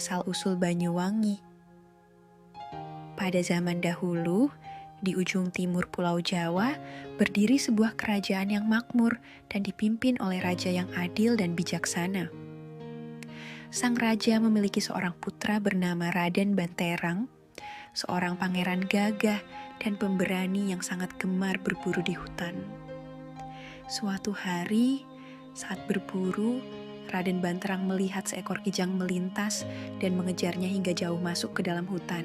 asal-usul Banyuwangi. Pada zaman dahulu, di ujung timur Pulau Jawa, berdiri sebuah kerajaan yang makmur dan dipimpin oleh raja yang adil dan bijaksana. Sang raja memiliki seorang putra bernama Raden Banterang, seorang pangeran gagah dan pemberani yang sangat gemar berburu di hutan. Suatu hari, saat berburu, Raden Banterang melihat seekor kijang melintas dan mengejarnya hingga jauh masuk ke dalam hutan.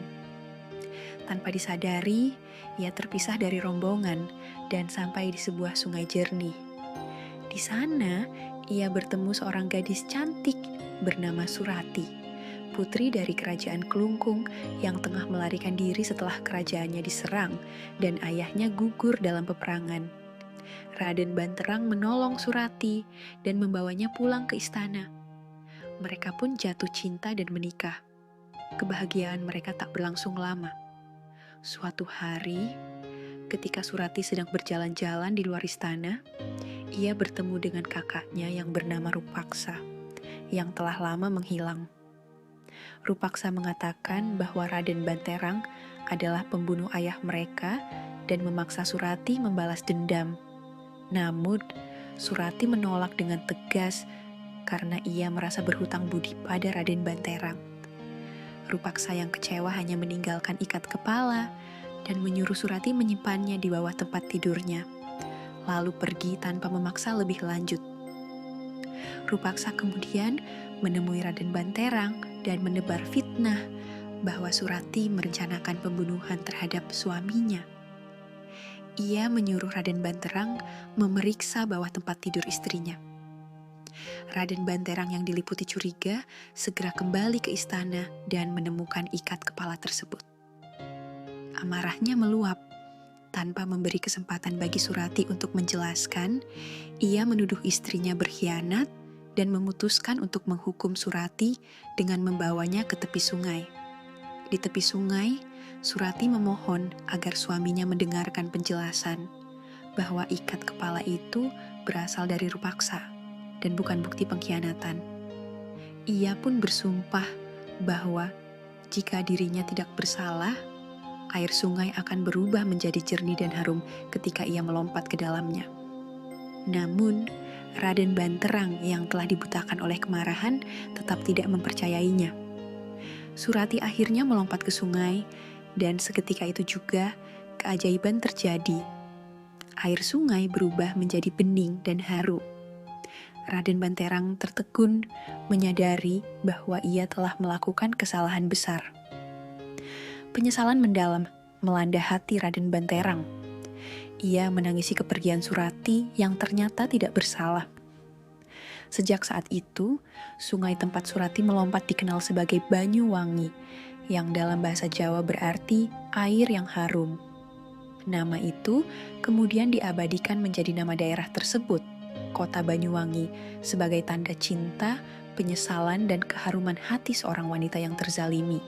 Tanpa disadari, ia terpisah dari rombongan dan sampai di sebuah sungai jernih. Di sana, ia bertemu seorang gadis cantik bernama Surati, putri dari kerajaan Kelungkung yang tengah melarikan diri setelah kerajaannya diserang dan ayahnya gugur dalam peperangan. Raden Banterang menolong Surati dan membawanya pulang ke istana. Mereka pun jatuh cinta dan menikah. Kebahagiaan mereka tak berlangsung lama. Suatu hari, ketika Surati sedang berjalan-jalan di luar istana, ia bertemu dengan kakaknya yang bernama Rupaksa, yang telah lama menghilang. Rupaksa mengatakan bahwa Raden Banterang adalah pembunuh ayah mereka dan memaksa Surati membalas dendam. Namun, Surati menolak dengan tegas karena ia merasa berhutang budi pada Raden Banterang. Rupaksa yang kecewa hanya meninggalkan ikat kepala dan menyuruh Surati menyimpannya di bawah tempat tidurnya, lalu pergi tanpa memaksa lebih lanjut. Rupaksa kemudian menemui Raden Banterang dan menebar fitnah bahwa Surati merencanakan pembunuhan terhadap suaminya. Ia menyuruh Raden Banterang memeriksa bawah tempat tidur istrinya. Raden Banterang yang diliputi curiga segera kembali ke istana dan menemukan ikat kepala tersebut. Amarahnya meluap. Tanpa memberi kesempatan bagi Surati untuk menjelaskan, ia menuduh istrinya berkhianat dan memutuskan untuk menghukum Surati dengan membawanya ke tepi sungai. Di tepi sungai, Surati memohon agar suaminya mendengarkan penjelasan bahwa ikat kepala itu berasal dari Rupaksa dan bukan bukti pengkhianatan. Ia pun bersumpah bahwa jika dirinya tidak bersalah, air sungai akan berubah menjadi jernih dan harum ketika ia melompat ke dalamnya. Namun, Raden Banterang yang telah dibutakan oleh kemarahan tetap tidak mempercayainya. Surati akhirnya melompat ke sungai dan seketika itu juga keajaiban terjadi. Air sungai berubah menjadi bening dan harum. Raden Banterang tertegun menyadari bahwa ia telah melakukan kesalahan besar. Penyesalan mendalam melanda hati Raden Banterang. Ia menangisi kepergian Surati yang ternyata tidak bersalah. Sejak saat itu, sungai tempat Surati melompat dikenal sebagai Banyuwangi, yang dalam bahasa Jawa berarti air yang harum. Nama itu kemudian diabadikan menjadi nama daerah tersebut, Kota Banyuwangi, sebagai tanda cinta, penyesalan, dan keharuman hati seorang wanita yang terzalimi.